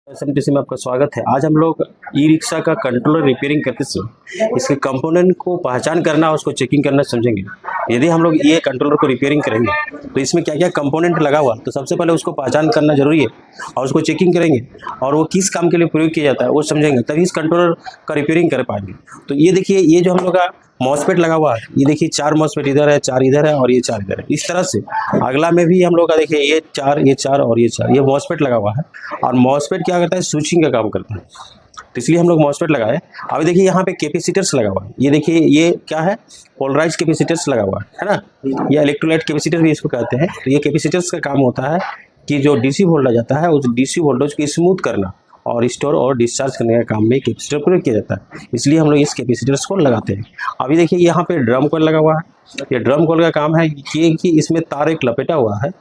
एसएमटीसी में आपका स्वागत है। आज हम लोग ई रिक्शा का कंट्रोलर रिपेयरिंग करते समय इसके कंपोनेंट को पहचान करना और उसको चेकिंग करना समझेंगे। यदि हम लोग ये कंट्रोलर को रिपेयरिंग करेंगे तो इसमें क्या क्या कंपोनेंट लगा हुआ, तो सबसे पहले उसको पहचान करना जरूरी है और उसको चेकिंग करेंगे और वो किस काम के लिए प्रयोग किया जाता है वो समझेंगे, तभी इस कंट्रोलर का रिपेयरिंग कर पाएंगे। तो ये देखिए, ये जो हम लोग का मॉसफेट लगा हुआ है, ये देखिए 4 मॉसफेट इधर है, 4 इधर है और ये 4 इधर है। इस तरह से अगला में भी हम लोग का देखिए ये 4 और ये 4, ये मॉसफेट लगा हुआ है। और मॉसफेट क्या करता है, स्विचिंग का काम करता है, तो इसलिए हम लोग मॉसफेट लगाए। अभी देखिए यहाँ पे कैपेसिटर्स लगा हुआ है, ये देखिए ये क्या है, पोलराइज कैपेसिटर्स लगा हुआ है ना, या इलेक्ट्रोलाइट कैपेसिटर भी इसको कहते हैं। तो ये कैपेसिटर्स का काम होता है कि जो डीसी वोल्टेज जाता है उस डीसी वोल्टेज को स्मूथ करना और स्टोर और डिस्चार्ज करने का काम में कैपेसिटर प्रयोग किया जाता है, इसलिए हम लोग इस कैपेसिटर्स को लगाते हैं। अभी देखिए यहाँ पे ड्रम कॉइल लगा हुआ है, ये ड्रम कॉइल का काम है ये कि इसमें तार एक लपेटा हुआ है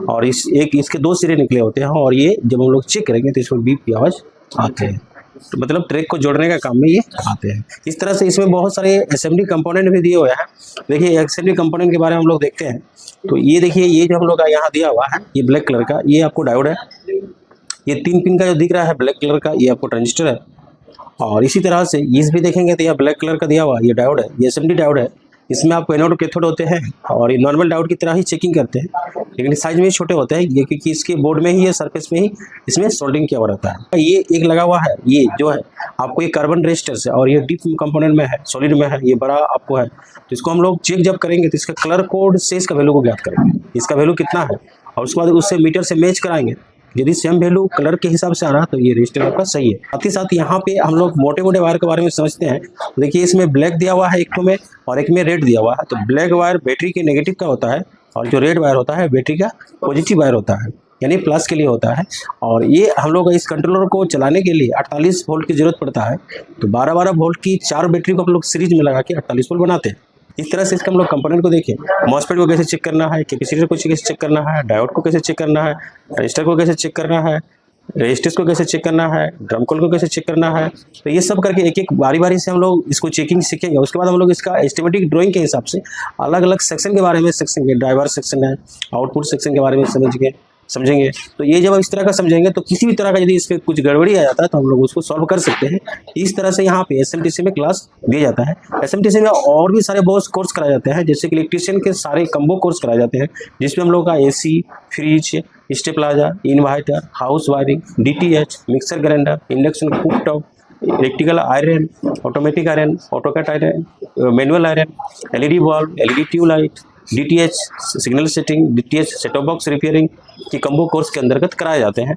और इसके 2 सिरे निकले होते हैं और ये जब हम लोग चेक करेंगे तो इसमें बीप की आवाज़ आते हैं, तो मतलब ट्रैक को जोड़ने का काम में ये आते हैं। इस तरह से इसमें बहुत सारे असेंबली कंपोनेंट भी दिए हुए हैं। देखिए असेंबली कंपोनेंट के बारे में हम लोग देखते हैं, तो ये देखिए ये जो हम लोग का यहाँ दिया हुआ है, ये ब्लैक कलर का, ये आपको डायोड है। ये 3 पिन का जो दिख रहा है ब्लैक कलर का, ये आपको ट्रांजिस्टर है। और इसी तरह से इस भी देखेंगे तो यह ब्लैक कलर का दिया हुआ ये डायोड है, ये एसएमडी डायोड है। इसमें आपको एनोड कैथोड होते हैं और ये नॉर्मल डायोड की तरह ही चेकिंग करते हैं, लेकिन साइज में छोटे होते हैं ये, क्योंकि इसके बोर्ड में ही, ये सरफेस में ही इसमें सोल्डिंग किया हुआ रहता है। ये एक लगा हुआ है, ये जो है आपको ये कार्बन रेजिस्टेंस है और ये डीप कंपोनेंट में है, सॉलिड में है, ये बड़ा आपको है। तो इसको हम लोग चेक जब करेंगे तो इसका कलर कोड से इसका वैल्यू को ज्ञात करेंगे, इसका वैल्यू कितना है, और उसके बाद उससे मीटर से मैच कराएंगे। यदि सेम वैल्यू कलर के हिसाब से आ रहा तो ये रजिस्टर आपका सही है। साथ ही साथ यहाँ पे हम लोग मोटे मोटे वायर के बारे में समझते हैं। देखिए इसमें ब्लैक दिया हुआ है एक में और एक में रेड दिया हुआ है। तो ब्लैक वायर बैटरी के नेगेटिव का होता है और जो रेड वायर होता है बैटरी का पॉजिटिव वायर होता है, यानी प्लस के लिए होता है। और ये हम लोग इस कंट्रोलर को चलाने के लिए 48 वोल्ट की जरूरत पड़ता है। तो 12-12 वोल्ट की 4 बैटरी को हम लोग सीरीज में लगा के 48 वोल्ट बनाते हैं। इस तरह से इसका हम लोग कंपोनेंट को देखें, मॉसफेट को कैसे चेक करना है, कैपेसिटर को कैसे चेक करना है, डायोड को कैसे चेक करना है, रजिस्टर को कैसे चेक करना है, रेजिस्टेंस को कैसे चेक करना है, ड्रम कॉइल को कैसे चेक करना है। तो ये सब करके एक एक बारी बारी से हम लोग इसको चेकिंग सीखेंगे। उसके बाद हम लोग इसका एस्टिमेटिक ड्राइंग के हिसाब से अलग अलग सेक्शन के बारे में सीखेंगे। ड्राइवर सेक्शन है, आउटपुट सेक्शन के बारे में समझेंगे। तो ये जब इस तरह का समझेंगे तो किसी भी तरह का यदि इसमें कुछ गड़बड़ी आ जाता है तो हम लोग उसको सॉल्व कर सकते हैं। इस तरह से यहाँ पे एसएमटीसी में क्लास दिया जाता है। एसएमटीसी में और भी सारे बहुत कोर्स कराए जाते हैं, जैसे कि इलेक्ट्रीशियन के सारे कम्बो कोर्स कराए जाते हैं, जिसमें हम लोग का AC, fridge, stabilizer, inverter, house wiring, DTH, mixer grinder, induction cooktop, electrical iron, automatic iron, auto cut iron, manual iron, LED bulb, LED tubelight, DTH signal setting, DTH setup box repairing की combo course के अंतर्गत कराए जाते हैं।